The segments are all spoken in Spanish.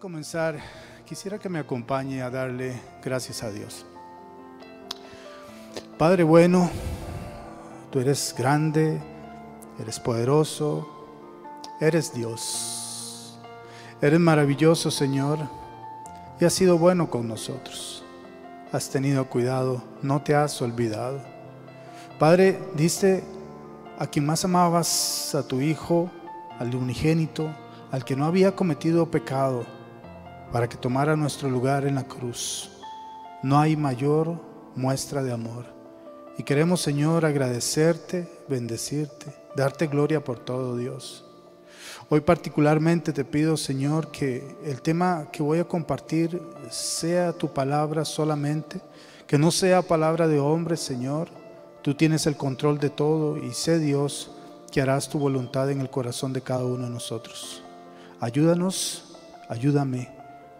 comenzar, quisiera que me acompañe a darle gracias a Dios. Padre bueno, tú eres grande, eres poderoso, eres Dios. Eres maravilloso, Señor, y has sido bueno con nosotros. Has tenido cuidado, no te has olvidado. Padre, diste a quien más amabas, a tu Hijo, al unigénito, al que no había cometido pecado, para que tomara nuestro lugar en la cruz. No hay mayor muestra de amor. Y queremos, Señor, agradecerte, bendecirte, darte gloria por todo, Dios. Hoy particularmente te pido, Señor, que el tema que voy a compartir sea tu palabra solamente, que no sea palabra de hombre, Señor. Tú tienes el control de todo y sé, Dios, que harás tu voluntad en el corazón de cada uno de nosotros. Ayúdanos, ayúdame,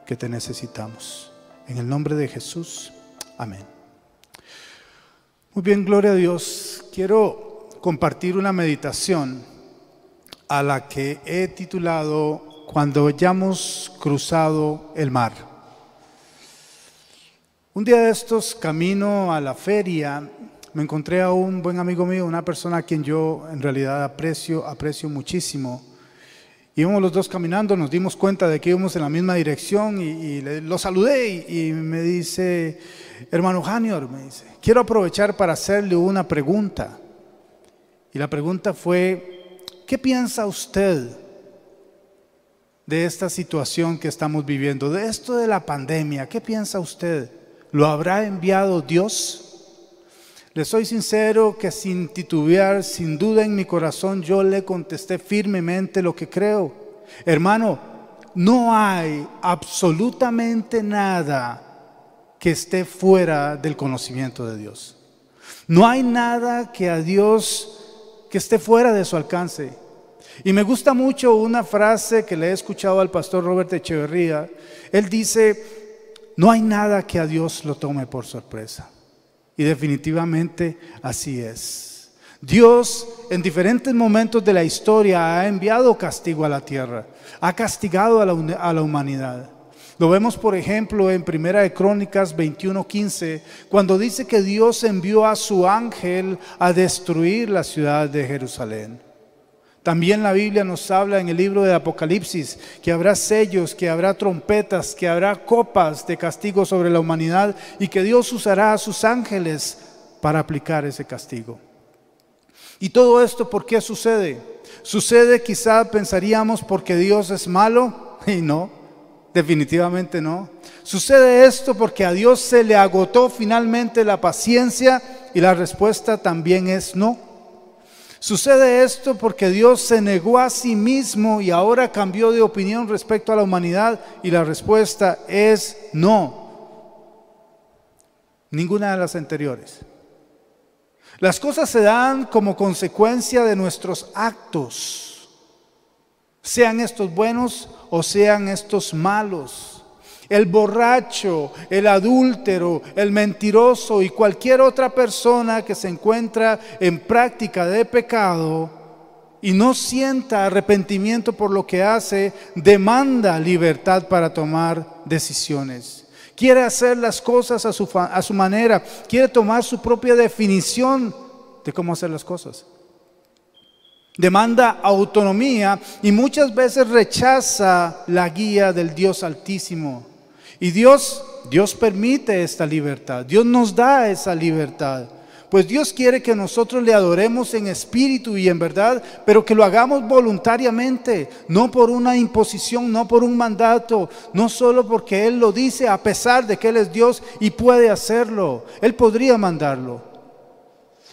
que te necesitamos. En el nombre de Jesús, amén. Muy bien, gloria a Dios. Quiero compartir una meditación a la que he titulado Cuando hayamos cruzado el mar. Un día de estos, camino a la feria, me encontré a un buen amigo mío, una persona a quien yo en realidad aprecio muchísimo. Íbamos los dos caminando, nos dimos cuenta de que íbamos en la misma dirección y lo saludé y me dice: hermano Janior, me dice, quiero aprovechar para hacerle una pregunta. Y la pregunta fue: ¿qué piensa usted de esta situación que estamos viviendo, de esto de la pandemia? ¿Qué piensa usted? ¿Lo habrá enviado Dios? Le soy sincero que sin titubear, sin duda en mi corazón, yo le contesté firmemente lo que creo. Hermano, no hay absolutamente nada que esté fuera del conocimiento de Dios. No hay nada que a Dios que esté fuera de su alcance. Y me gusta mucho una frase que le he escuchado al pastor Robert Echeverría. Él dice: no hay nada que a Dios lo tome por sorpresa. Y definitivamente así es. Dios en diferentes momentos de la historia ha enviado castigo a la tierra, ha castigado a la humanidad. Lo vemos, por ejemplo, en Primera de Crónicas 21:15, cuando dice que Dios envió a su ángel a destruir la ciudad de Jerusalén. También la Biblia nos habla en el libro de Apocalipsis que habrá sellos, que habrá trompetas, que habrá copas de castigo sobre la humanidad y que Dios usará a sus ángeles para aplicar ese castigo. ¿Y todo esto por qué sucede? Sucede, quizá pensaríamos, porque Dios es malo, y no, definitivamente no. Sucede esto porque a Dios se le agotó finalmente la paciencia y la respuesta también es no. Sucede esto porque Dios se negó a sí mismo y ahora cambió de opinión respecto a la humanidad y la respuesta es no. Ninguna de las anteriores. Las cosas se dan como consecuencia de nuestros actos, sean estos buenos o sean estos malos. El borracho, el adúltero, el mentiroso y cualquier otra persona que se encuentra en práctica de pecado y no sienta arrepentimiento por lo que hace, demanda libertad para tomar decisiones. Quiere hacer las cosas a su manera, quiere tomar su propia definición de cómo hacer las cosas. Demanda autonomía y muchas veces rechaza la guía del Dios Altísimo. Y Dios permite esta libertad, Dios nos da esa libertad. Pues Dios quiere que nosotros le adoremos en espíritu y en verdad, pero que lo hagamos voluntariamente, no por una imposición, no por un mandato, no solo porque Él lo dice, a pesar de que Él es Dios y puede hacerlo. Él podría mandarlo.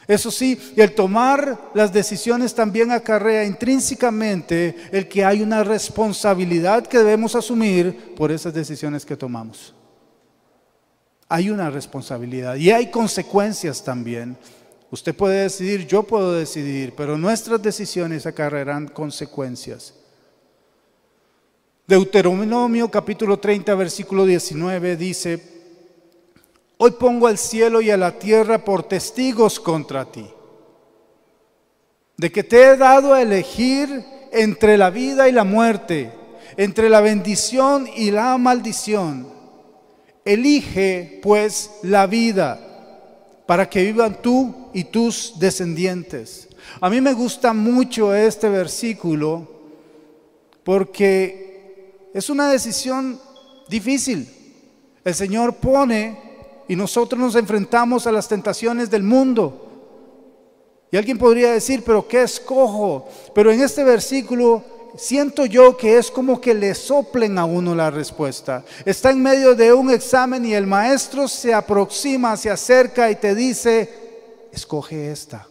Eso sí, el tomar las decisiones también acarrea intrínsecamente el que hay una responsabilidad que debemos asumir por esas decisiones que tomamos. Hay una responsabilidad y hay consecuencias también. Usted puede decidir, yo puedo decidir, pero nuestras decisiones acarrearán consecuencias. Deuteronomio capítulo 30 versículo 19 dice: hoy pongo al cielo y a la tierra por testigos contra ti, de que te he dado a elegir entre la vida y la muerte, entre la bendición y la maldición. Elige pues la vida para que vivan tú y tus descendientes. A mí me gusta mucho este versículo porque es una decisión difícil. El Señor pone y nosotros nos enfrentamos a las tentaciones del mundo. Y alguien podría decir, pero ¿qué escojo? Pero en este versículo siento yo que es como que le soplen a uno la respuesta. Está en medio de un examen y el maestro se aproxima, se acerca y te dice, escoge esta.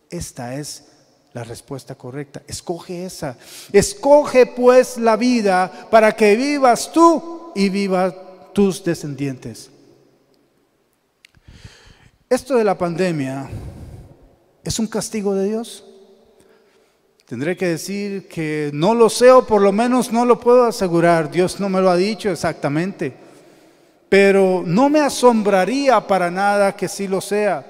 Esta es la respuesta correcta. Escoge esa. Escoge pues la vida para que vivas tú y vivan tus descendientes. Esto de la pandemia es un castigo de Dios. Tendré que decir que no lo sé, o por lo menos no lo puedo asegurar. Dios no me lo ha dicho exactamente. Pero no me asombraría para nada que sí lo sea.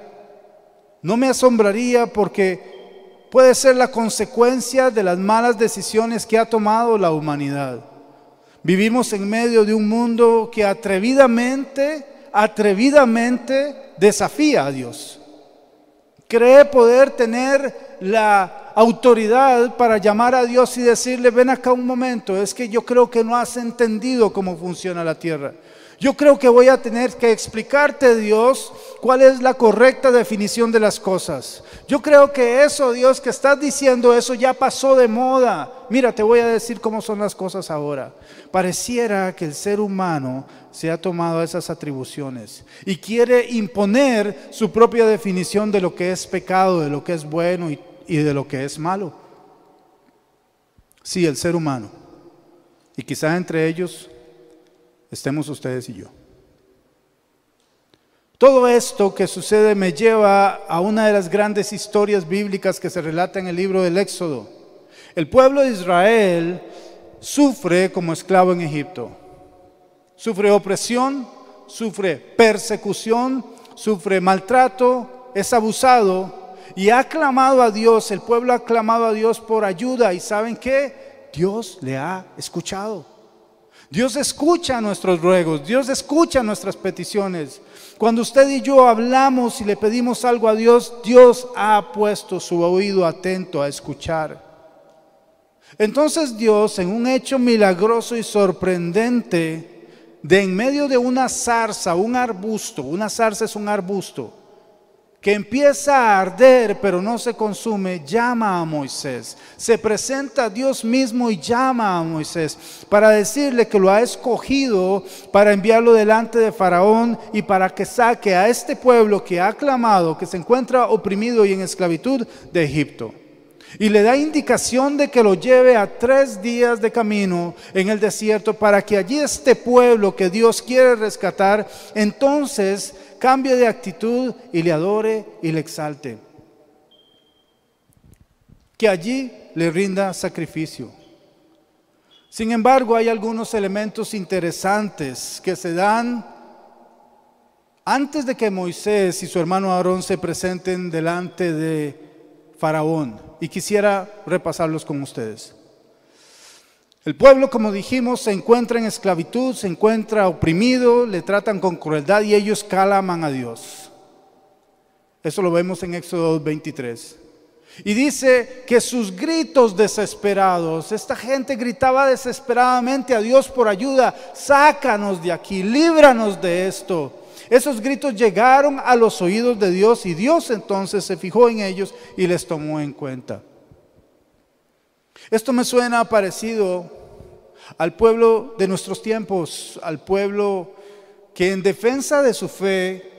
No me asombraría porque puede ser la consecuencia de las malas decisiones que ha tomado la humanidad. Vivimos en medio de un mundo que atrevidamente desafía a Dios. Cree poder tener la autoridad para llamar a Dios y decirle, ven acá un momento, es que yo creo que no has entendido cómo funciona la tierra. Yo creo que voy a tener que explicarte, Dios, cuál es la correcta definición de las cosas. Yo creo que eso, Dios, que estás diciendo, eso ya pasó de moda. Mira, te voy a decir cómo son las cosas ahora. Pareciera que el ser humano se ha tomado esas atribuciones y quiere imponer su propia definición de lo que es pecado, de lo que es bueno y de lo que es malo. Sí, el ser humano. Y quizá entre ellos estemos ustedes y yo. Todo esto que sucede me lleva a una de las grandes historias bíblicas que se relata en el libro del Éxodo. El pueblo de Israel sufre como esclavo en Egipto. Sufre opresión, sufre persecución, sufre maltrato, es abusado y ha clamado a Dios. El pueblo ha clamado a Dios por ayuda y ¿saben qué? Dios le ha escuchado. Dios escucha nuestros ruegos, Dios escucha nuestras peticiones. Cuando usted y yo hablamos y le pedimos algo a Dios, Dios ha puesto su oído atento a escuchar. Entonces Dios, en un hecho milagroso y sorprendente, de en medio de una zarza, un arbusto, una zarza es un arbusto, que empieza a arder pero no se consume, llama a Moisés. Se presenta a Dios mismo y llama a Moisés para decirle que lo ha escogido para enviarlo delante de Faraón y para que saque a este pueblo que ha clamado, que se encuentra oprimido y en esclavitud de Egipto. Y le da indicación de que lo lleve a 3 días de camino en el desierto para que allí este pueblo que Dios quiere rescatar, entonces cambie de actitud y le adore y le exalte. Que allí le rinda sacrificio. Sin embargo, hay algunos elementos interesantes que se dan antes de que Moisés y su hermano Aarón se presenten delante de Faraón. Y quisiera repasarlos con ustedes. El pueblo, como dijimos, se encuentra en esclavitud, se encuentra oprimido, le tratan con crueldad y ellos claman a Dios. Eso lo vemos en Éxodo 23. Y dice que sus gritos desesperados, esta gente gritaba desesperadamente a Dios por ayuda, sácanos de aquí, líbranos de esto. Esos gritos llegaron a los oídos de Dios y Dios entonces se fijó en ellos y les tomó en cuenta. Esto me suena parecido al pueblo de nuestros tiempos, al pueblo que en defensa de su fe,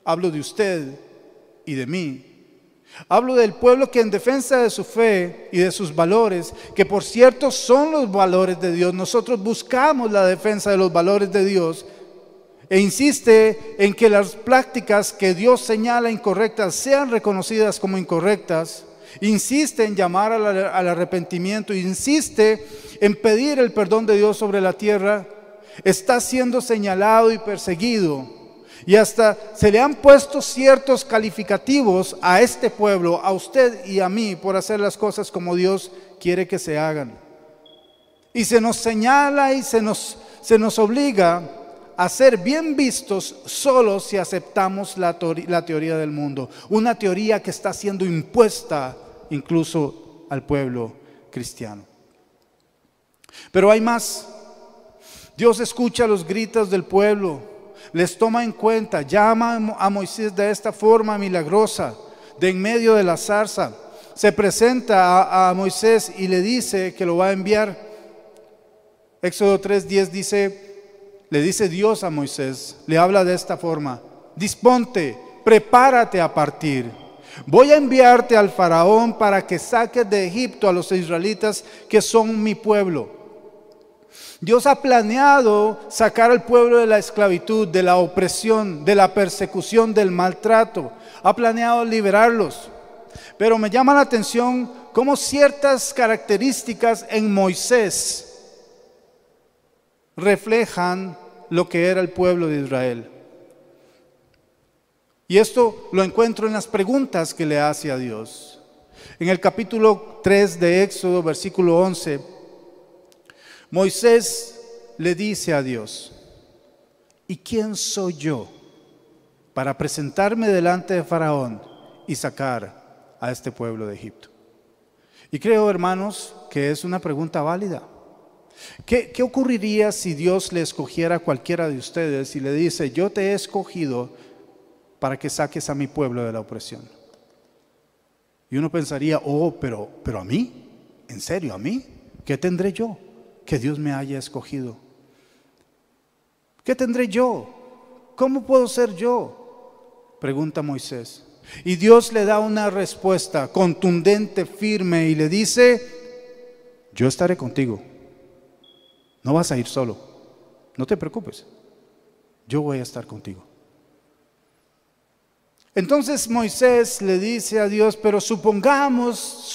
hablo de usted y de mí, hablo del pueblo que en defensa de su fe y de sus valores, que por cierto son los valores de Dios, nosotros buscamos la defensa de los valores de Dios, e insiste en que las prácticas que Dios señala incorrectas sean reconocidas como incorrectas, insiste en llamar al arrepentimiento, insiste en pedir el perdón de Dios sobre la tierra, está siendo señalado y perseguido. Y hasta se le han puesto ciertos calificativos a este pueblo, a usted y a mí, por hacer las cosas como Dios quiere que se hagan. Y se nos señala y se nos obliga a ser bien vistos solo si aceptamos la teoría del mundo. Una teoría que está siendo impuesta incluso al pueblo cristiano. Pero hay más. Dios escucha los gritos del pueblo, les toma en cuenta, llama a Moisés de esta forma milagrosa, de en medio de la zarza. Se presenta a Moisés y le dice que lo va a enviar. Éxodo 3:10 le dice Dios a Moisés, le habla de esta forma: disponte, prepárate a partir. Voy a enviarte al faraón para que saques de Egipto a los israelitas que son mi pueblo. Dios ha planeado sacar al pueblo de la esclavitud, de la opresión, de la persecución, del maltrato. Ha planeado liberarlos. Pero me llama la atención cómo ciertas características en Moisés reflejan lo que era el pueblo de Israel. Y esto lo encuentro en las preguntas que le hace a Dios. En el capítulo 3 de Éxodo, versículo 11, Moisés le dice a Dios: ¿y quién soy yo para presentarme delante de Faraón y sacar a este pueblo de Egipto? Y creo, hermanos, que es una pregunta válida. ¿Qué ocurriría si Dios le escogiera a cualquiera de ustedes y le dice: yo te he escogido para que saques a mi pueblo de la opresión? Y uno pensaría: pero a mí, ¿en serio a mí? ¿Qué tendré yo que Dios me haya escogido? ¿Qué tendré yo? ¿Cómo puedo ser yo?, pregunta Moisés. Y Dios le da una respuesta contundente, firme, y le dice: yo estaré contigo. No vas a ir solo. No te preocupes. Yo voy a estar contigo. Entonces Moisés le dice a Dios: pero supongamos,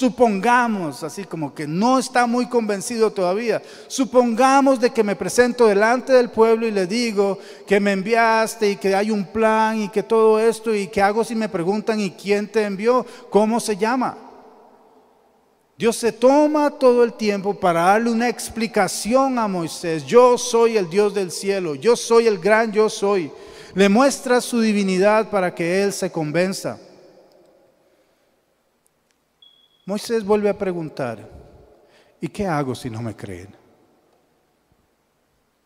así como que no está muy convencido todavía. Supongamos de que me presento delante del pueblo y le digo que me enviaste y que hay un plan y que todo esto, y qué hago si me preguntan: ¿y quién te envió? ¿Cómo se llama? Dios se toma todo el tiempo para darle una explicación a Moisés. Yo soy el Dios del cielo, yo soy el gran yo soy. Le muestra su divinidad para que él se convenza. Moisés vuelve a preguntar: ¿y qué hago si no me creen?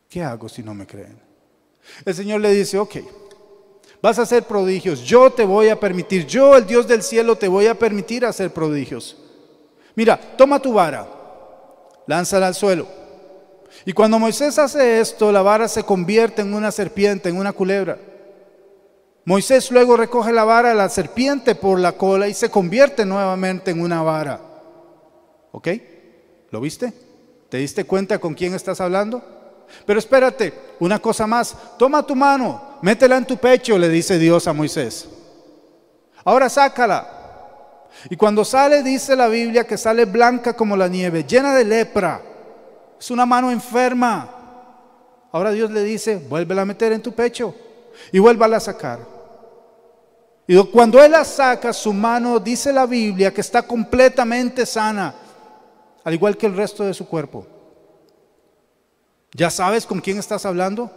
¿Qué hago si no me creen? El Señor le dice: ok, vas a hacer prodigios, yo te voy a permitir, yo el Dios del cielo te voy a permitir hacer prodigios. Mira, toma tu vara, lánzala al suelo. Y cuando Moisés hace esto, la vara se convierte en una serpiente, en una culebra. Moisés luego recoge la vara de la serpiente por la cola y se convierte nuevamente en una vara. ¿Ok? ¿Lo viste? ¿Te diste cuenta con quién estás hablando? Pero espérate, una cosa más. Toma tu mano, métela en tu pecho, le dice Dios a Moisés. Ahora sácala. Y cuando sale, dice la Biblia que sale blanca como la nieve, llena de lepra. Es una mano enferma. Ahora Dios le dice: vuélvela a meter en tu pecho y vuélvala a sacar. Y cuando él la saca, su mano, dice la Biblia, que está completamente sana, al igual que el resto de su cuerpo. ¿Ya sabes con quién estás hablando?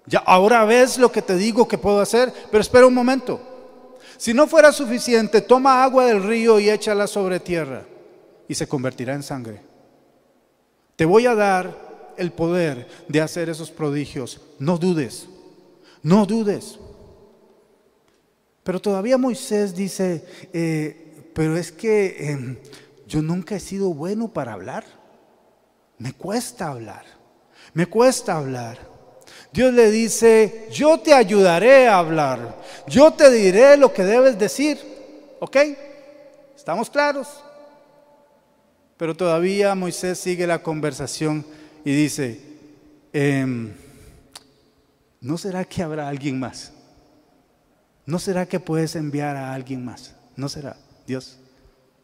¿Ya ahora ves lo que te digo que puedo hacer? Pero espera un momento. Si no fuera suficiente, toma agua del río y échala sobre tierra y se convertirá en sangre. Te voy a dar el poder de hacer esos prodigios. No dudes, no dudes. Pero todavía Moisés dice: pero es que yo nunca he sido bueno para hablar. Me cuesta hablar, me cuesta hablar. Dios le dice: yo te ayudaré a hablar, yo te diré lo que debes decir. ¿Ok? ¿Estamos claros? Pero todavía Moisés sigue la conversación y dice: ¿no será que habrá alguien más? ¿No será que puedes enviar a alguien más? ¿No será, Dios?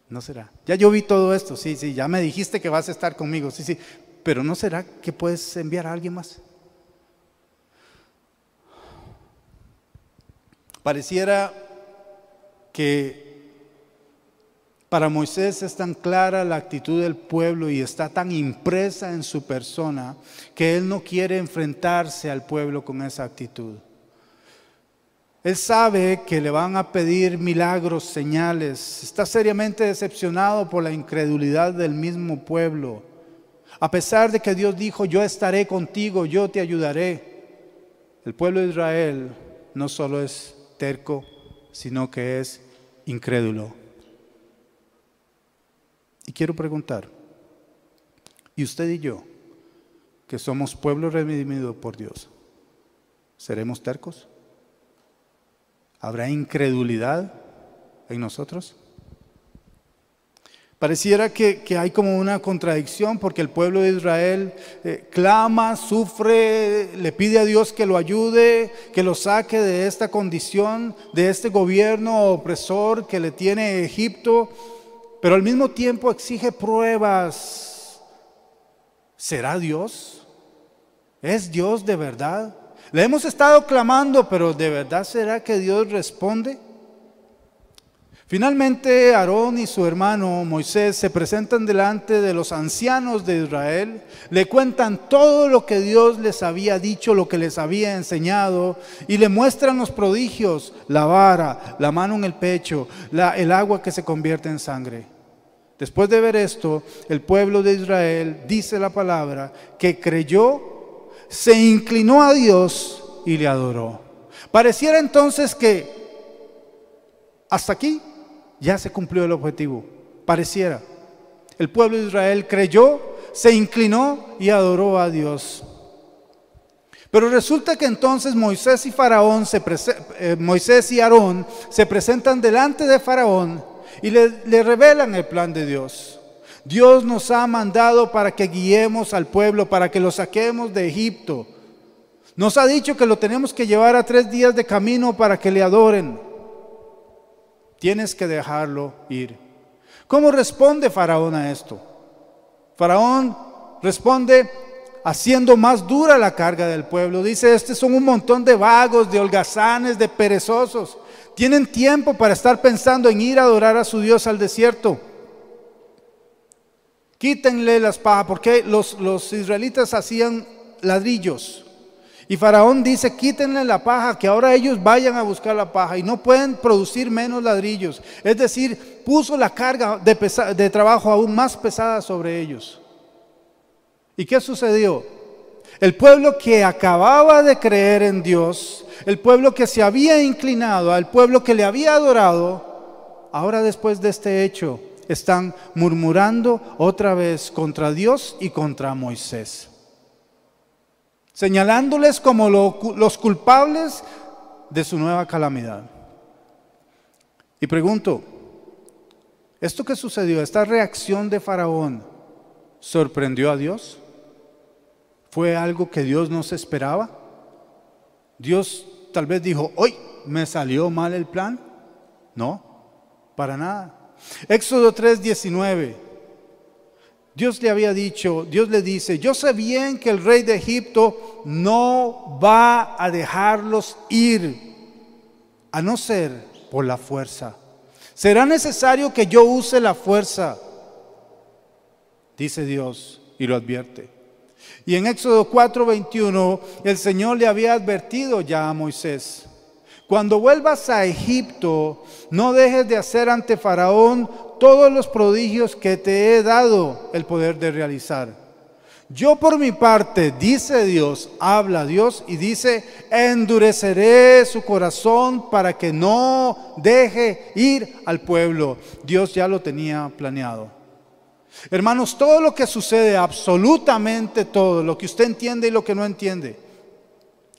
¿No será? Ya yo vi todo esto, sí, ya me dijiste que vas a estar conmigo, sí, pero ¿no será que puedes enviar a alguien más? Pareciera que Para Moisés es tan clara la actitud del pueblo y está tan impresa en su persona que él no quiere enfrentarse al pueblo con esa actitud. Él sabe que le van a pedir milagros, señales. Está seriamente decepcionado por la incredulidad del mismo pueblo. A pesar de que Dios dijo, yo estaré contigo, yo te ayudaré. El pueblo de Israel no solo es terco, sino que es incrédulo. Y quiero preguntar, ¿y usted y yo, que somos pueblo redimido por Dios, seremos tercos? ¿Habrá incredulidad en nosotros? Pareciera que hay como una contradicción porque el pueblo de Israel clama, sufre, le pide a Dios que lo ayude, que lo saque de esta condición, de este gobierno opresor que le tiene Egipto, pero al mismo tiempo exige pruebas. ¿Será Dios? ¿Es Dios de verdad? Le hemos estado clamando, pero ¿de verdad será que Dios responde? Finalmente, Aarón y su hermano Moisés se presentan delante de los ancianos de Israel, le cuentan todo lo que Dios les había dicho, lo que les había enseñado, y le muestran los prodigios, la vara, la mano en el pecho, el agua que se convierte en sangre. Después de ver esto, el pueblo de Israel, dice la palabra, que creyó, se inclinó a Dios y le adoró. Pareciera entonces que hasta aquí ya se cumplió el objetivo. Pareciera. El pueblo de Israel creyó, se inclinó y adoró a Dios. Pero resulta que entonces Moisés y Aarón se presentan delante de Faraón y le revelan el plan de Dios. Dios nos ha mandado para que guiemos al pueblo, para que lo saquemos de Egipto. Nos ha dicho que lo tenemos que llevar a 3 días de camino para que le adoren. Tienes que dejarlo ir. ¿Cómo responde Faraón a esto? Faraón responde haciendo más dura la carga del pueblo. Dice, estos son un montón de vagos, de holgazanes, de perezosos. Tienen tiempo para estar pensando en ir a adorar a su Dios al desierto. Quítenle las pajas, porque los israelitas hacían ladrillos. Y Faraón dice, quítenle la paja, que ahora ellos vayan a buscar la paja y no pueden producir menos ladrillos. Es decir, puso la carga de trabajo aún más pesada sobre ellos. ¿Y qué sucedió? El pueblo que acababa de creer en Dios, el pueblo que se había inclinado, al pueblo que le había adorado, ahora después de este hecho, están murmurando otra vez contra Dios y contra Moisés, señalándoles como los culpables de su nueva calamidad. Y pregunto, ¿esto que sucedió, esta reacción de Faraón, sorprendió a Dios? ¿Fue algo que Dios no se esperaba? Dios tal vez dijo, hoy me salió mal el plan. No, para nada. Éxodo 3:19. Dios le había dicho, Dios le dice, yo sé bien que el rey de Egipto no va a dejarlos ir, a no ser por la fuerza. Será necesario que yo use la fuerza, dice Dios, y lo advierte. Y en Éxodo 4:21, el Señor le había advertido ya a Moisés, cuando vuelvas a Egipto, no dejes de hacer ante Faraón todos los prodigios que te he dado el poder de realizar. Yo por mi parte, dice Dios, habla Dios y dice, endureceré su corazón para que no deje ir al pueblo. Dios ya lo tenía planeado. Hermanos, todo lo que sucede, absolutamente todo, lo que usted entiende y lo que no entiende,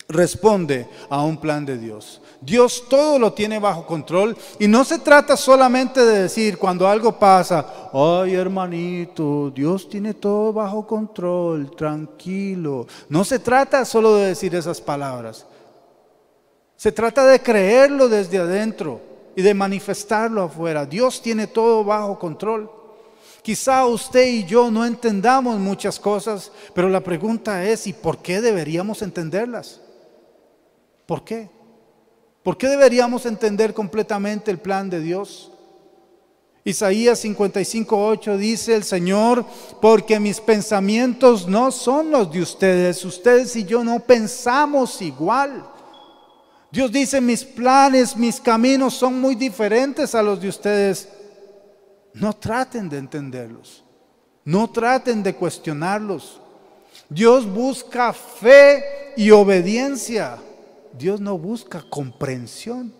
responde a un plan de Dios. Dios todo lo tiene bajo control y no se trata solamente de decir cuando algo pasa, ay hermanito, Dios tiene todo bajo control, tranquilo. No se trata solo de decir esas palabras. Se trata de creerlo desde adentro y de manifestarlo afuera. Dios tiene todo bajo control. Quizá usted y yo no entendamos muchas cosas, pero la pregunta es, ¿y por qué deberíamos entenderlas? ¿Por qué? ¿Por qué deberíamos entender completamente el plan de Dios? Isaías 55:8 dice el Señor: porque mis pensamientos no son los de ustedes, ustedes y yo no pensamos igual. Dios dice: mis planes, mis caminos son muy diferentes a los de ustedes. No traten de entenderlos, no traten de cuestionarlos. Dios busca fe y obediencia. Dios no busca comprensión.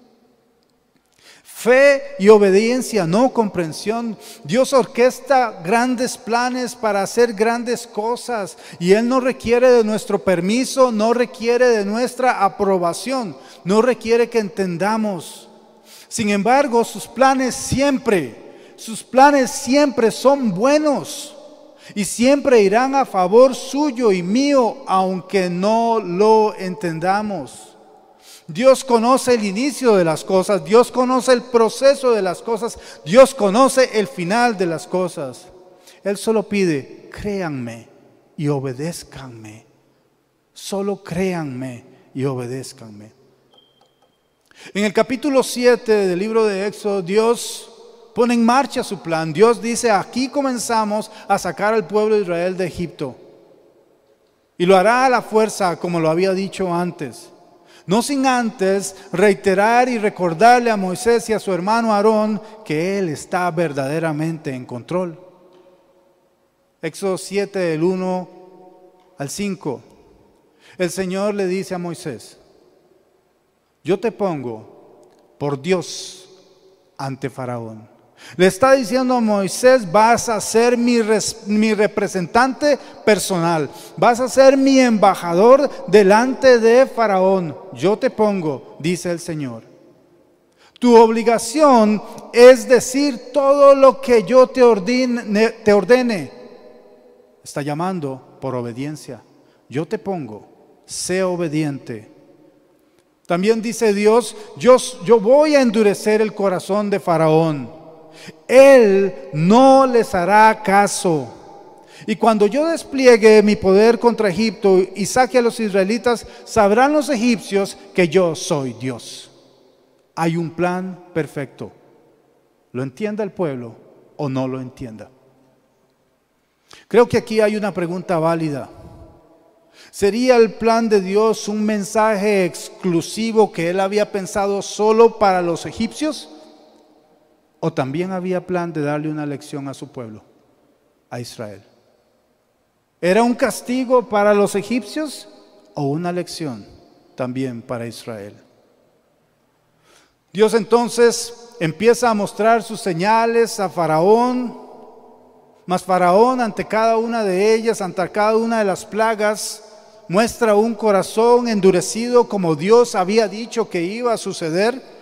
Fe y obediencia, no comprensión. Dios orquesta grandes planes para hacer grandes cosas, y Él no requiere de nuestro permiso, no requiere de nuestra aprobación, no requiere que entendamos. Sin embargo, sus planes siempre son buenos y siempre irán a favor suyo y mío, aunque no lo entendamos. Dios conoce el inicio de las cosas, Dios conoce el proceso de las cosas, Dios conoce el final de las cosas. Él solo pide: créanme y obedézcanme. Solo créanme y obedézcanme. En el capítulo 7 del libro de Éxodo, Dios pone en marcha su plan. Dios dice: aquí comenzamos a sacar al pueblo de Israel de Egipto. Y lo hará a la fuerza, como lo había dicho antes. No sin antes reiterar y recordarle a Moisés y a su hermano Aarón que Él está verdaderamente en control. Éxodo 7, del 1 al 5. El Señor le dice a Moisés: yo te pongo por Dios ante Faraón. Le está diciendo a Moisés: vas a ser mi representante personal, vas a ser mi embajador delante de Faraón. Yo te pongo, dice el Señor. Tu obligación es decir todo lo que yo te ordene. Está llamando por obediencia. Yo te pongo, sé obediente. También dice Dios: yo voy a endurecer el corazón de Faraón. Él no les hará caso. Y cuando yo despliegue mi poder contra Egipto y saque a los israelitas, sabrán los egipcios que yo soy Dios. Hay un plan perfecto. ¿Lo entienda el pueblo o no lo entienda? Creo que aquí hay una pregunta válida. ¿Sería el plan de Dios un mensaje exclusivo que Él había pensado solo para los egipcios? ¿O también había plan de darle una lección a su pueblo, a Israel? ¿Era un castigo para los egipcios o una lección también para Israel? Dios entonces empieza a mostrar sus señales a Faraón, mas Faraón, ante cada una de ellas, ante cada una de las plagas, muestra un corazón endurecido, como Dios había dicho que iba a suceder.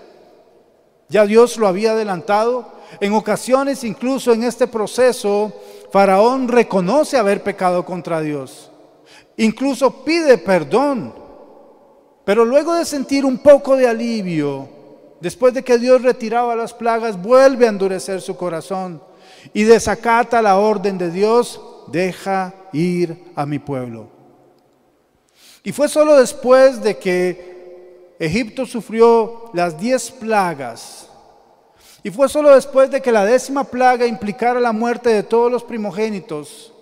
Ya Dios lo había adelantado. En ocasiones, incluso en este proceso, Faraón reconoce haber pecado contra Dios. Incluso pide perdón. Pero luego de sentir un poco de alivio, después de que Dios retiraba las plagas, vuelve a endurecer su corazón y desacata la orden de Dios: deja ir a mi pueblo. Y fue solo después de que Egipto sufrió las 10 plagas, y fue solo después de que la 10ª plaga implicara la muerte de todos los primogénitos,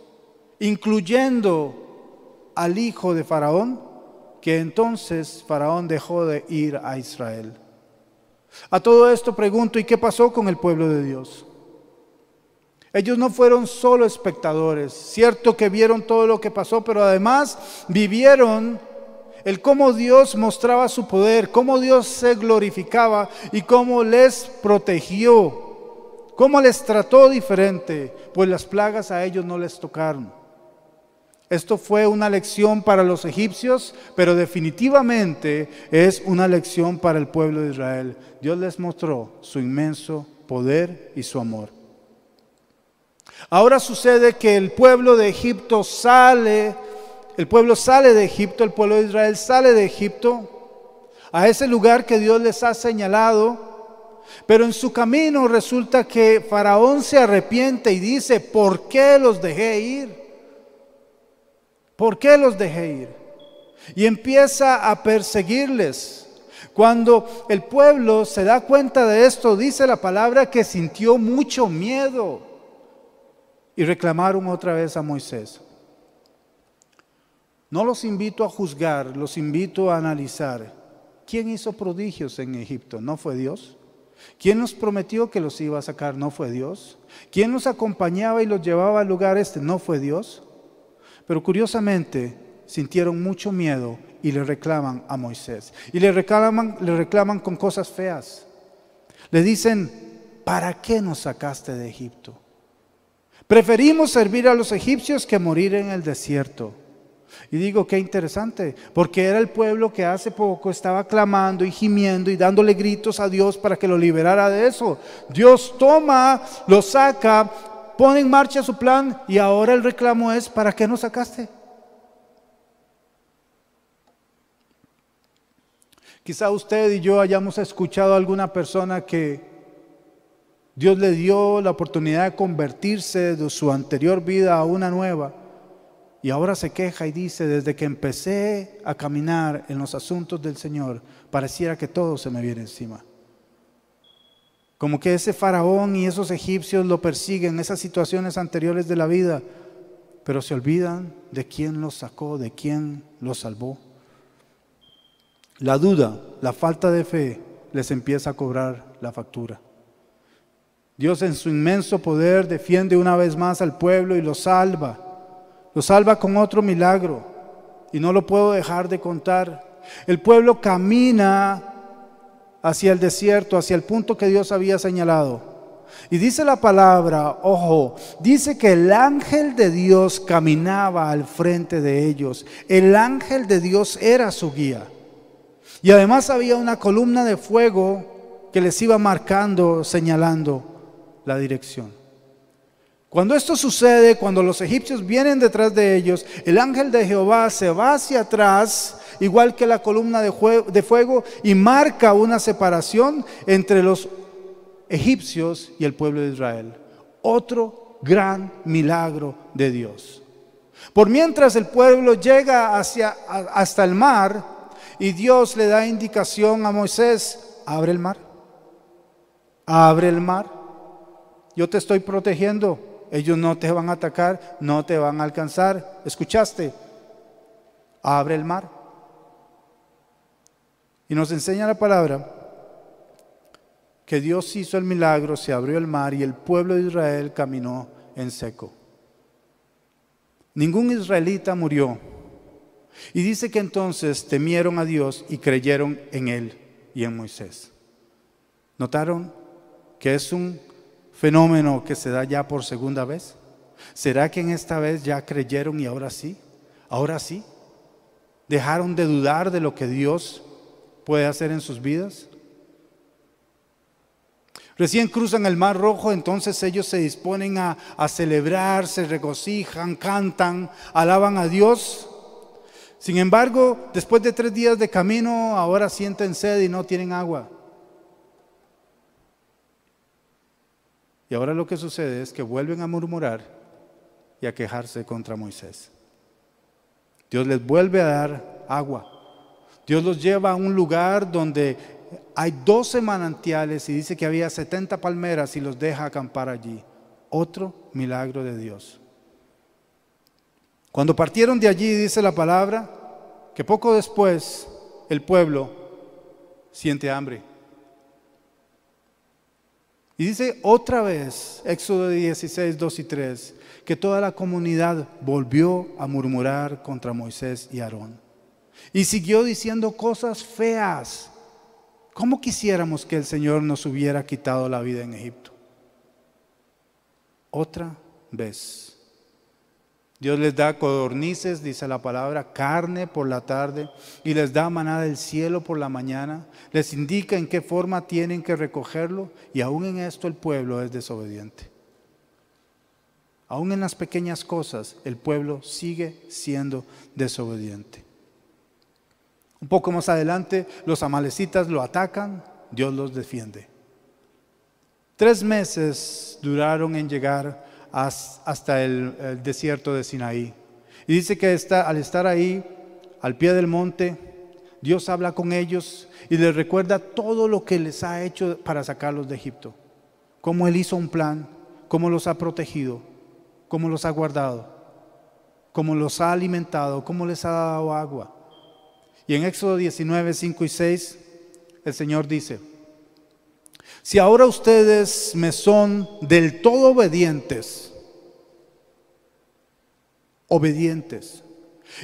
incluyendo al hijo de Faraón, que entonces Faraón dejó de ir a Israel. A todo esto pregunto: ¿y qué pasó con el pueblo de Dios? Ellos no fueron solo espectadores. Cierto que vieron todo lo que pasó, pero además vivieron el cómo Dios mostraba su poder, cómo Dios se glorificaba y cómo les protegió, cómo les trató diferente, pues las plagas a ellos no les tocaron. Esto fue una lección para los egipcios, pero definitivamente es una lección para el pueblo de Israel. Dios les mostró su inmenso poder y su amor. Ahora sucede que el pueblo de Egipto sale de Egipto, el pueblo de Israel sale de Egipto a ese lugar que Dios les ha señalado, pero en su camino resulta que Faraón se arrepiente y dice: ¿por qué los dejé ir? ¿Por qué los dejé ir? Y empieza a perseguirles. Cuando el pueblo se da cuenta de esto, dice la palabra que sintió mucho miedo y reclamaron otra vez a Moisés. No los invito a juzgar, los invito a analizar. ¿Quién hizo prodigios en Egipto? ¿No fue Dios? ¿Quién nos prometió que los iba a sacar? ¿No fue Dios? ¿Quién nos acompañaba y los llevaba al lugar este? ¿No fue Dios? Pero curiosamente sintieron mucho miedo y le reclaman a Moisés. Y le reclaman con cosas feas. Le dicen, ¿para qué nos sacaste de Egipto? Preferimos servir a los egipcios que morir en el desierto. Y digo, qué interesante, porque era el pueblo que hace poco estaba clamando y gimiendo y dándole gritos a Dios para que lo liberara de eso. Dios toma, lo saca, pone en marcha su plan y ahora el reclamo es, ¿para qué nos sacaste? Quizá usted y yo hayamos escuchado a alguna persona que Dios le dio la oportunidad de convertirse de su anterior vida a una nueva. Y ahora se queja y dice, desde que empecé a caminar en los asuntos del Señor, pareciera que todo se me viene encima. Como que ese faraón y esos egipcios lo persiguen, esas situaciones anteriores de la vida, pero se olvidan de quién los sacó, de quién los salvó. La duda, la falta de fe, les empieza a cobrar la factura. Dios en su inmenso poder defiende una vez más al pueblo y lo salva. Lo salva con otro milagro y no lo puedo dejar de contar. El pueblo camina hacia el desierto, hacia el punto que Dios había señalado. Y dice la palabra, ojo, dice que el ángel de Dios caminaba al frente de ellos. El ángel de Dios era su guía. Y además había una columna de fuego que les iba marcando, señalando la dirección. Cuando esto sucede, cuando los egipcios vienen detrás de ellos, el ángel de Jehová se va hacia atrás, igual que la columna de fuego, y marca una separación entre los egipcios y el pueblo de Israel. Otro gran milagro de Dios. Por mientras el pueblo llega hasta el mar, y Dios le da indicación a Moisés, abre el mar, abre el mar, yo te estoy protegiendo. Ellos no te van a atacar, no te van a alcanzar. ¿Escuchaste? Abre el mar. Y nos enseña la palabra que Dios hizo el milagro, se abrió el mar y el pueblo de Israel caminó en seco. Ningún israelita murió. Y dice que entonces temieron a Dios y creyeron en Él y en Moisés. ¿Notaron que es un fenómeno que se da ya por segunda vez? ¿Será que en esta vez ya creyeron y ahora sí? ¿Ahora sí? ¿Dejaron de dudar de lo que Dios puede hacer en sus vidas? Recién cruzan el Mar Rojo, entonces ellos se disponen a celebrar, se regocijan, cantan, alaban a Dios. Sin embargo, después de 3 días de camino, ahora sienten sed y no tienen agua. Y ahora lo que sucede es que vuelven a murmurar y a quejarse contra Moisés. Dios les vuelve a dar agua. Dios los lleva a un lugar donde hay 12 manantiales y dice que había 70 palmeras y los deja acampar allí. Otro milagro de Dios. Cuando partieron de allí, dice la palabra, que poco después el pueblo siente hambre. Y dice otra vez, Éxodo 16, 2 y 3, que toda la comunidad volvió a murmurar contra Moisés y Aarón. Y siguió diciendo cosas feas. ¿Cómo quisiéramos que el Señor nos hubiera quitado la vida en Egipto? Otra vez. Dios les da codornices, dice la palabra, carne por la tarde, y les da maná del cielo por la mañana. Les indica en qué forma tienen que recogerlo, y aún en esto el pueblo es desobediente. Aún en las pequeñas cosas el pueblo sigue siendo desobediente. Un poco más adelante los amalecitas lo atacan, Dios los defiende. 3 meses duraron en llegar hasta el desierto de Sinaí. Y dice que al estar ahí, al pie del monte, Dios habla con ellos y les recuerda todo lo que les ha hecho para sacarlos de Egipto. Cómo Él hizo un plan, cómo los ha protegido, cómo los ha guardado, cómo los ha alimentado, cómo les ha dado agua. Y en Éxodo 19, 5 y 6, el Señor dice: si ahora ustedes me son del todo obedientes,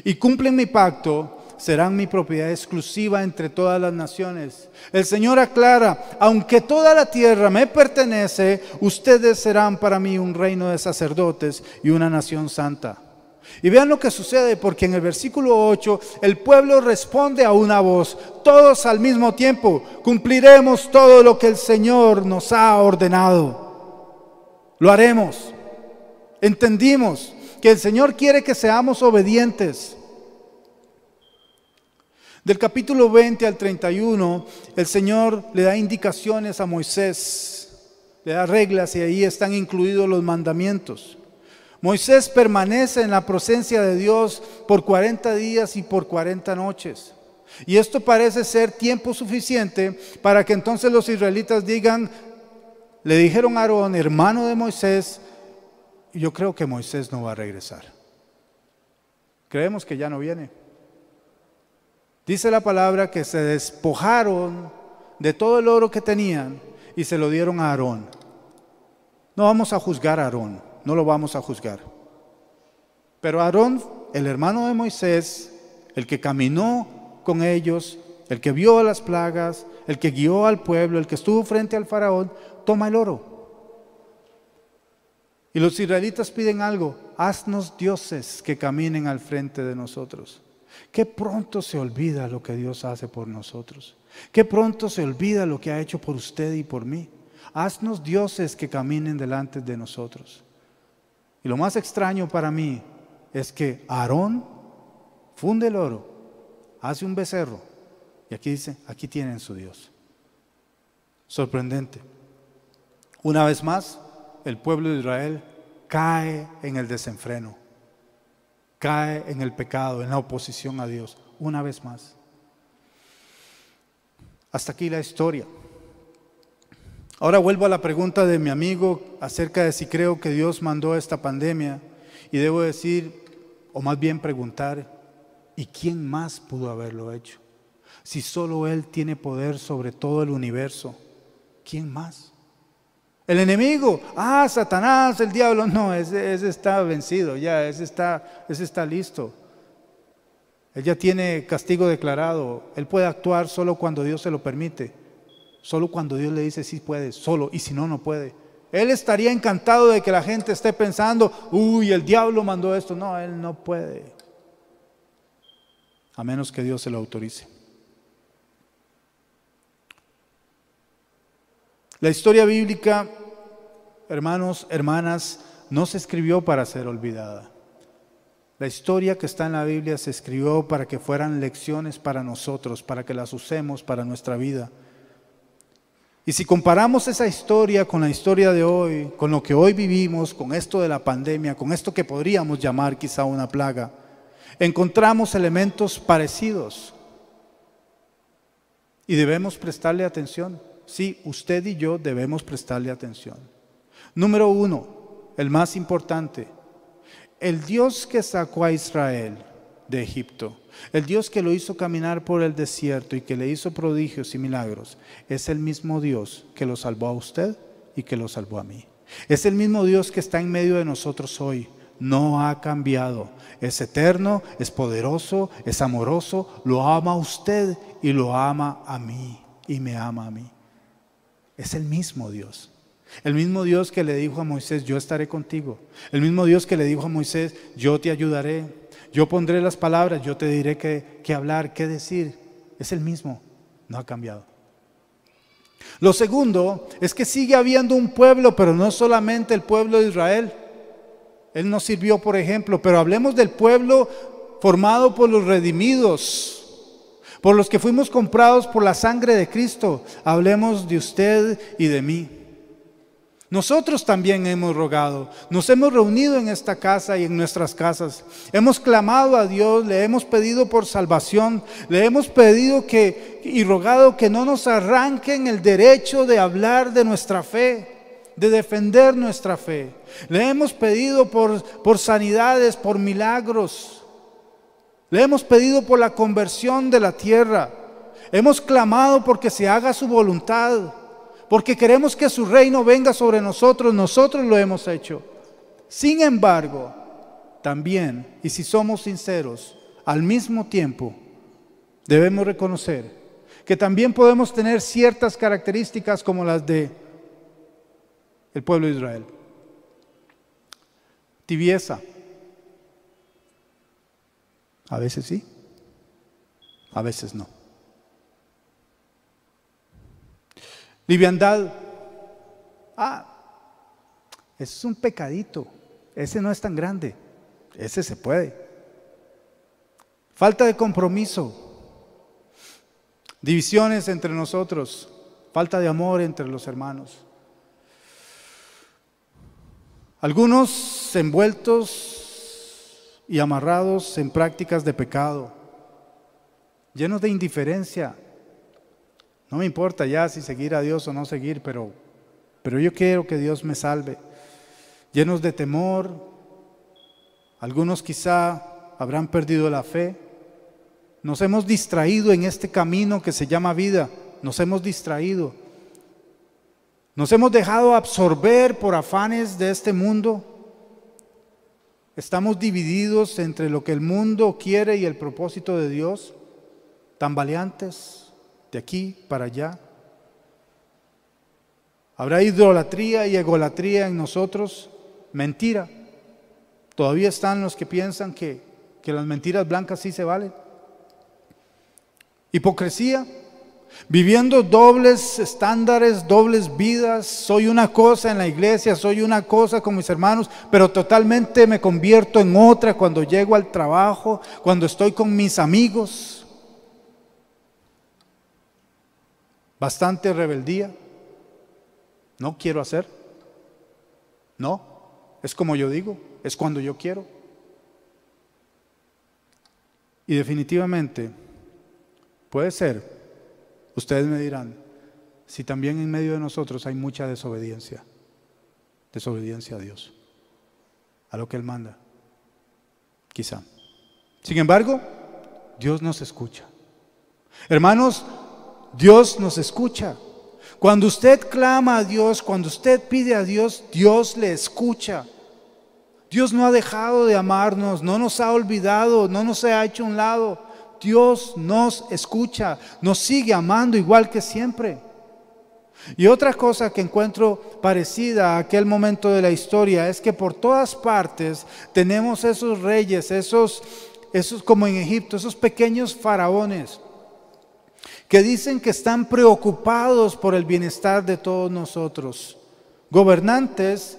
y cumplen mi pacto, serán mi propiedad exclusiva entre todas las naciones. El Señor aclara: aunque toda la tierra me pertenece, ustedes serán para mí un reino de sacerdotes y una nación santa. Y vean lo que sucede, porque en el versículo 8 el pueblo responde a una voz, todos al mismo tiempo: cumpliremos todo lo que el Señor nos ha ordenado. Lo haremos. Entendimos que el Señor quiere que seamos obedientes. Del capítulo 20 al 31, el Señor le da indicaciones a Moisés, le da reglas, y ahí están incluidos los mandamientos. Moisés permanece en la presencia de Dios por 40 días y por 40 noches. Y esto parece ser tiempo suficiente para que entonces los israelitas digan, le dijeron a Aarón, hermano de Moisés: yo creo que Moisés no va a regresar. Creemos que ya no viene. Dice la palabra que se despojaron de todo el oro que tenían y se lo dieron a Aarón. No vamos a juzgar a Aarón, no lo vamos a juzgar. Pero Aarón, el hermano de Moisés, el que caminó con ellos, el que vio las plagas, el que guió al pueblo, el que estuvo frente al faraón, toma el oro. Y los israelitas piden algo: haznos dioses que caminen al frente de nosotros. Qué pronto se olvida lo que Dios hace por nosotros. Qué pronto se olvida lo que ha hecho por usted y por mí. Haznos dioses que caminen delante de nosotros. Y lo más extraño para mí es que Aarón funde el oro, hace un becerro, y aquí dice: aquí tienen su Dios. Sorprendente. Una vez más, el pueblo de Israel cae en el desenfreno, cae en el pecado, en la oposición a Dios, una vez más. Hasta aquí la historia. Ahora vuelvo a la pregunta de mi amigo acerca de si creo que Dios mandó esta pandemia, y debo decir, o más bien preguntar: ¿y quién más pudo haberlo hecho? Si solo Él tiene poder sobre todo el universo, ¿quién más? El enemigo, Satanás, el diablo, no, ese está vencido, ya, ese está listo. Él ya tiene castigo declarado. Él puede actuar solo cuando Dios se lo permite, solo cuando Dios le dice sí puede, solo, y si no, no puede. Él estaría encantado de que la gente esté pensando: uy, el diablo mandó esto. No, Él no puede, a menos que Dios se lo autorice. La historia bíblica, hermanos, hermanas, no se escribió para ser olvidada. La historia que está en la Biblia se escribió para que fueran lecciones para nosotros, para que las usemos para nuestra vida. Y si comparamos esa historia con la historia de hoy, con lo que hoy vivimos, con esto de la pandemia, con esto que podríamos llamar quizá una plaga, encontramos elementos parecidos y debemos prestarle atención. Sí, usted y yo debemos prestarle atención. Número 1, el más importante: el Dios que sacó a Israel de Egipto, el Dios que lo hizo caminar por el desierto y que le hizo prodigios y milagros, es el mismo Dios que lo salvó a usted y que lo salvó a mí. Es el mismo Dios que está en medio de nosotros hoy. No ha cambiado. Es eterno, es poderoso, es amoroso, lo ama a usted y lo ama a mí y me ama a mí. Es el mismo Dios. El mismo Dios que le dijo a Moisés: yo estaré contigo. El mismo Dios que le dijo a Moisés: yo te ayudaré. Yo pondré las palabras, yo te diré qué hablar, qué decir. Es el mismo, no ha cambiado. Lo segundo es que sigue habiendo un pueblo, pero no solamente el pueblo de Israel. Él nos sirvió, por ejemplo, pero hablemos del pueblo formado por los redimidos, por los que fuimos comprados por la sangre de Cristo. Hablemos de usted y de mí. Nosotros también hemos rogado, nos hemos reunido en esta casa y en nuestras casas. Hemos clamado a Dios, le hemos pedido por salvación, le hemos pedido y rogado que no nos arranquen el derecho de hablar de nuestra fe, de defender nuestra fe. Le hemos pedido por sanidades, por milagros. Le hemos pedido por la conversión de la tierra. Hemos clamado porque se haga su voluntad. Porque queremos que su reino venga sobre nosotros, nosotros lo hemos hecho. Sin embargo, también, y si somos sinceros, al mismo tiempo, debemos reconocer que también podemos tener ciertas características como las de el pueblo de Israel. Tibieza. A veces sí, a veces no. Liviandad. Ese es un pecadito. Ese no es tan grande. Ese se puede. Falta de compromiso. Divisiones entre nosotros. Falta de amor entre los hermanos. Algunos envueltos y amarrados en prácticas de pecado. Llenos de indiferencia. No me importa ya si seguir a Dios o no seguir, pero yo quiero que Dios me salve. Llenos de temor, algunos quizá habrán perdido la fe. Nos hemos distraído en este camino que se llama vida, nos hemos distraído. Nos hemos dejado absorber por afanes de este mundo. Estamos divididos entre lo que el mundo quiere y el propósito de Dios, tambaleantes. De aquí para allá. ¿Habrá idolatría y egolatría en nosotros? Mentira. Todavía están los que piensan que las mentiras blancas sí se valen. Hipocresía. Viviendo dobles estándares, dobles vidas. Soy una cosa en la iglesia, soy una cosa con mis hermanos, pero totalmente me convierto en otra cuando llego al trabajo, cuando estoy con mis amigos. Bastante rebeldía. No quiero hacer. No, es como yo digo, es cuando yo quiero. Y definitivamente puede ser, ustedes me dirán, si también en medio de nosotros hay mucha desobediencia a Dios, a lo que Él manda, quizá. Sin embargo, Dios nos escucha. Hermanos, Dios nos escucha. Cuando usted clama a Dios, cuando usted pide a Dios, Dios le escucha. Dios no ha dejado de amarnos, no nos ha olvidado, no nos ha hecho a un lado. Dios nos escucha, nos sigue amando igual que siempre. Y otra cosa que encuentro parecida a aquel momento de la historia es que por todas partes tenemos esos reyes, esos como en Egipto, esos pequeños faraones que dicen que están preocupados por el bienestar de todos nosotros. Gobernantes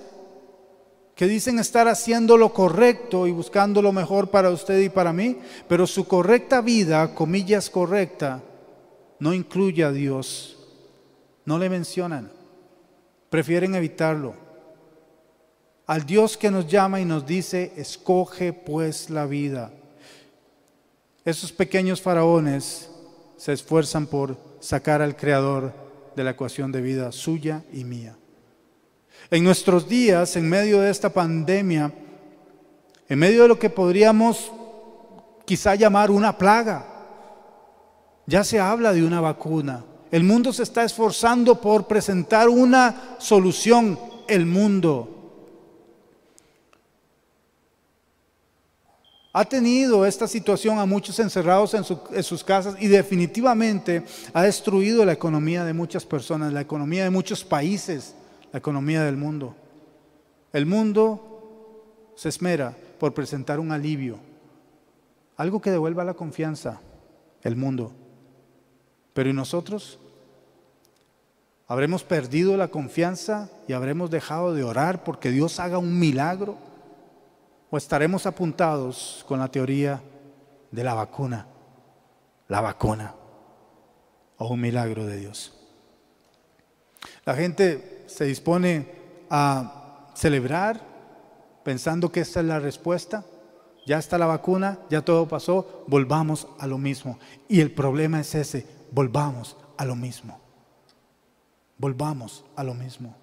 que dicen estar haciendo lo correcto y buscando lo mejor para usted y para mí, pero su correcta vida, comillas correcta, no incluye a Dios. No le mencionan, prefieren evitarlo. Al Dios que nos llama y nos dice, escoge pues la vida. Esos pequeños faraones se esfuerzan por sacar al Creador de la ecuación de vida suya y mía. En nuestros días, en medio de esta pandemia, en medio de lo que podríamos quizá llamar una plaga, ya se habla de una vacuna. El mundo se está esforzando por presentar una solución. El mundo ha tenido esta situación a muchos encerrados en sus casas y definitivamente ha destruido la economía de muchas personas, la economía de muchos países, la economía del mundo. El mundo se esmera por presentar un alivio, algo que devuelva la confianza, el mundo. Pero ¿y nosotros? ¿Habremos perdido la confianza y habremos dejado de orar porque Dios haga un milagro? ¿O estaremos apuntados con la teoría de la vacuna o un milagro de Dios? La gente se dispone a celebrar pensando que esta es la respuesta. Ya está la vacuna, ya todo pasó, volvamos a lo mismo. Y el problema es ese, volvamos a lo mismo. Volvamos a lo mismo.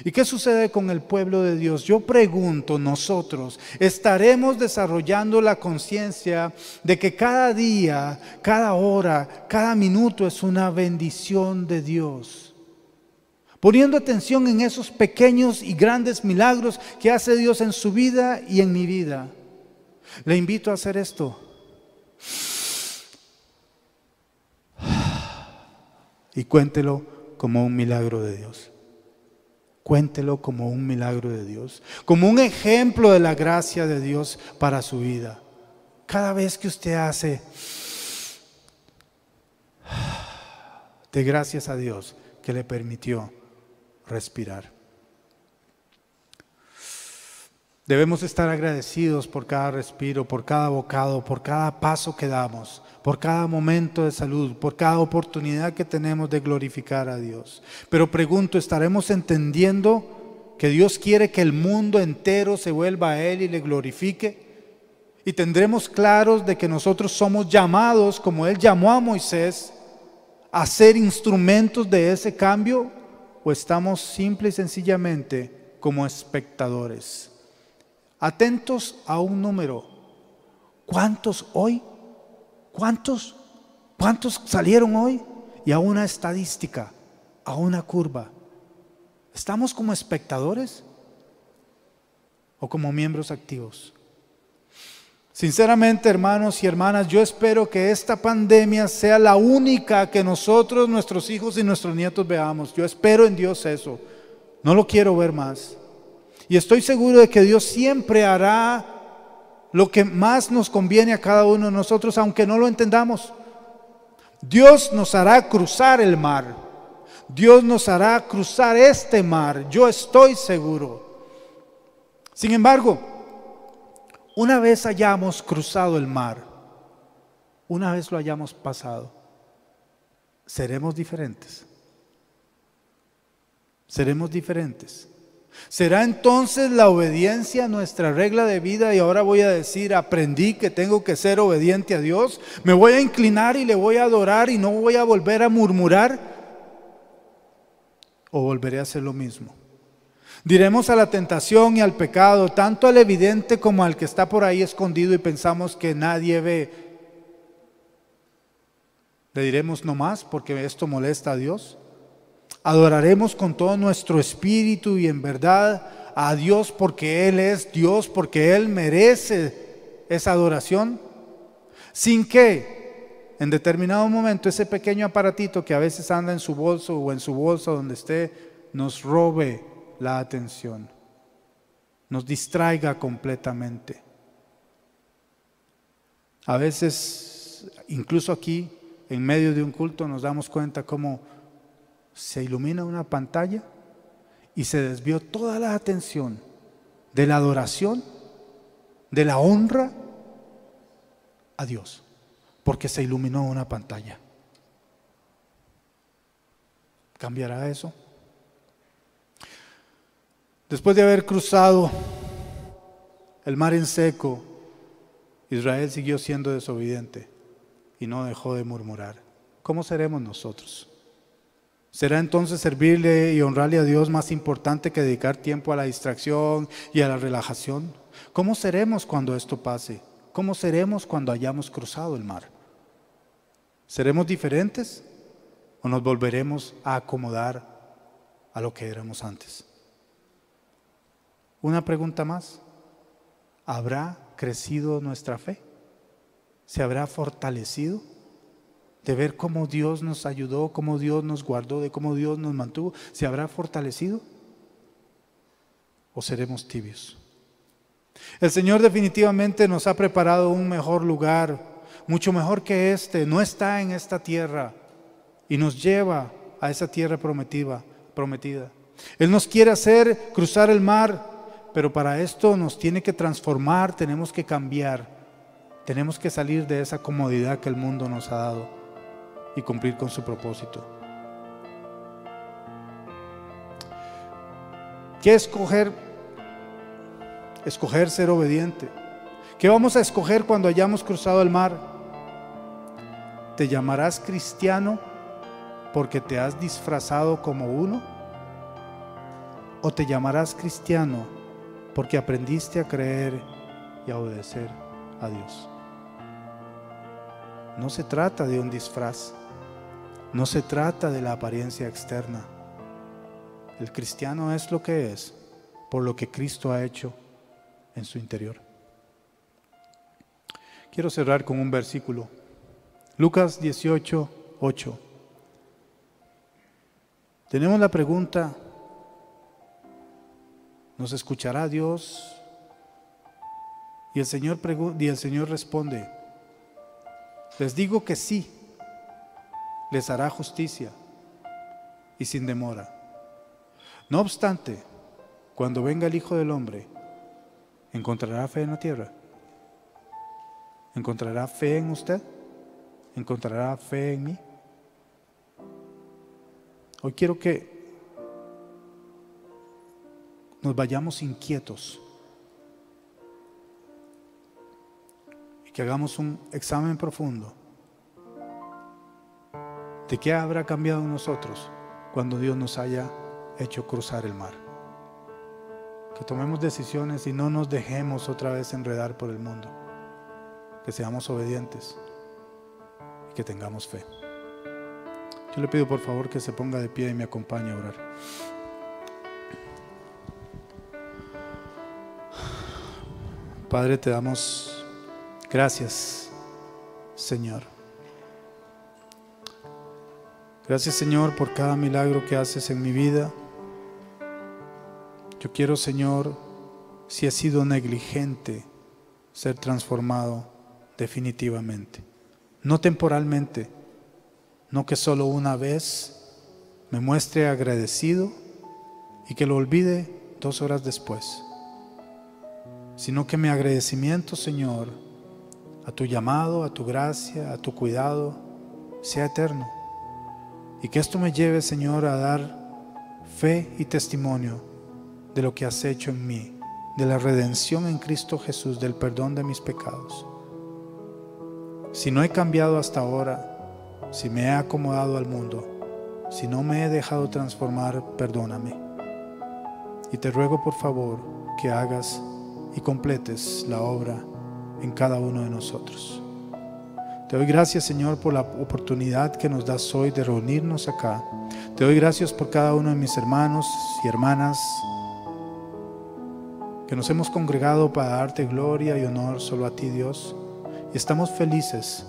¿Y qué sucede con el pueblo de Dios? Yo pregunto, nosotros estaremos desarrollando la conciencia de que cada día, cada hora, cada minuto es una bendición de Dios. Poniendo atención en esos pequeños y grandes milagros que hace Dios en su vida y en mi vida. Le invito a hacer esto. Y cuéntelo como un milagro de Dios. Cuéntelo como un milagro de Dios. Como un ejemplo de la gracia de Dios para su vida. Cada vez que usted hace, de gracias a Dios que le permitió respirar. Debemos estar agradecidos por cada respiro, por cada bocado, por cada paso que damos, por cada momento de salud, por cada oportunidad que tenemos de glorificar a Dios. Pero pregunto, ¿estaremos entendiendo que Dios quiere que el mundo entero se vuelva a Él y le glorifique? ¿Y tendremos claros de que nosotros somos llamados, como Él llamó a Moisés, a ser instrumentos de ese cambio? ¿O estamos simple y sencillamente como espectadores? Atentos a un número. ¿Cuántos hoy? ¿Cuántos salieron hoy? Y a una estadística, a una curva. ¿Estamos como espectadores o como miembros activos? Sinceramente, hermanos y hermanas, yo espero que esta pandemia sea la única que nosotros, nuestros hijos y nuestros nietos veamos. Yo espero en Dios eso. No lo quiero ver más. Y estoy seguro de que Dios siempre hará lo que más nos conviene a cada uno de nosotros, aunque no lo entendamos. Dios nos hará cruzar el mar. Dios nos hará cruzar este mar. Yo estoy seguro. Sin embargo, una vez hayamos cruzado el mar, una vez lo hayamos pasado, seremos diferentes. Seremos diferentes. ¿Será entonces la obediencia nuestra regla de vida? Y ahora voy a decir, aprendí que tengo que ser obediente a Dios. Me voy a inclinar y le voy a adorar y no voy a volver a murmurar. ¿O volveré a hacer lo mismo? Diremos a la tentación y al pecado, tanto al evidente como al que está por ahí escondido y pensamos que nadie ve. Le diremos no más porque esto molesta a Dios. Adoraremos con todo nuestro espíritu y en verdad a Dios porque Él es Dios, porque Él merece esa adoración, sin que en determinado momento ese pequeño aparatito que a veces anda en su bolso o en su bolsa donde esté, nos robe la atención, nos distraiga completamente. A veces, incluso aquí, en medio de un culto, nos damos cuenta cómo se ilumina una pantalla y se desvió toda la atención de la adoración, de la honra a Dios, porque se iluminó una pantalla. ¿Cambiará eso? Después de haber cruzado el mar en seco, Israel siguió siendo desobediente y no dejó de murmurar. ¿Cómo seremos nosotros? ¿Será entonces servirle y honrarle a Dios más importante que dedicar tiempo a la distracción y a la relajación? ¿Cómo seremos cuando esto pase? ¿Cómo seremos cuando hayamos cruzado el mar? ¿Seremos diferentes o nos volveremos a acomodar a lo que éramos antes? Una pregunta más. ¿Habrá crecido nuestra fe? ¿Se habrá fortalecido? De ver cómo Dios nos ayudó, cómo Dios nos guardó, de cómo Dios nos mantuvo, ¿se habrá fortalecido? ¿O seremos tibios? El Señor definitivamente nos ha preparado un mejor lugar, mucho mejor que este. No está en esta tierra y nos lleva a esa tierra prometida. Él nos quiere hacer cruzar el mar, pero para esto nos tiene que transformar, tenemos que cambiar, tenemos que salir de esa comodidad que el mundo nos ha dado y cumplir con su propósito. ¿Qué escoger? Escoger ser obediente. ¿Qué vamos a escoger cuando hayamos cruzado el mar? ¿Te llamarás cristiano porque te has disfrazado como uno? ¿O te llamarás cristiano porque aprendiste a creer y a obedecer a Dios? No se trata de un disfraz, no se trata de la apariencia externa. El cristiano es lo que es por lo que Cristo ha hecho en su interior. Quiero cerrar con un versículo. Lucas 18:8. Tenemos la pregunta: ¿nos escuchará Dios? Y el Señor responde: les digo que sí, les hará justicia y sin demora. No obstante, cuando venga el Hijo del Hombre, ¿encontrará fe en la tierra? ¿Encontrará fe en usted? ¿Encontrará fe en mí? Hoy quiero que nos vayamos inquietos y que hagamos un examen profundo de qué habrá cambiado en nosotros cuando Dios nos haya hecho cruzar el mar. Que tomemos decisiones y no nos dejemos otra vez enredar por el mundo. Que seamos obedientes y que tengamos fe. Yo le pido por favor que se ponga de pie y me acompañe a orar. Padre, te damos gracias, Señor. Gracias, Señor, por cada milagro que haces en mi vida. Yo quiero, Señor, si he sido negligente, ser transformado definitivamente. No temporalmente, no que solo una vez me muestre agradecido y que lo olvide 2 horas después, sino que mi agradecimiento, Señor, a tu llamado, a tu gracia, a tu cuidado, sea eterno. Y que esto me lleve, Señor, a dar fe y testimonio de lo que has hecho en mí, de la redención en Cristo Jesús, del perdón de mis pecados. Si no he cambiado hasta ahora, si me he acomodado al mundo, si no me he dejado transformar, perdóname. Y te ruego por favor que hagas y completes la obra en cada uno de nosotros. Te doy gracias, Señor, por la oportunidad que nos das hoy de reunirnos acá. Te doy gracias por cada uno de mis hermanos y hermanas que nos hemos congregado para darte gloria y honor solo a ti, Dios. Y estamos felices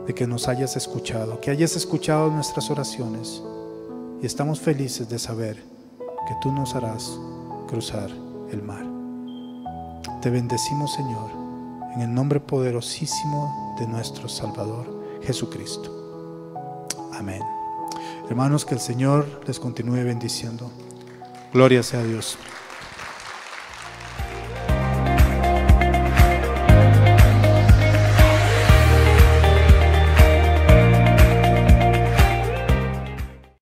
de que nos hayas escuchado, que hayas escuchado nuestras oraciones. Y estamos felices de saber que tú nos harás cruzar el mar. Te bendecimos, Señor, en el nombre poderosísimo de nuestro Salvador Jesucristo. Amén. Hermanos, que el Señor les continúe bendiciendo. Gloria sea a Dios.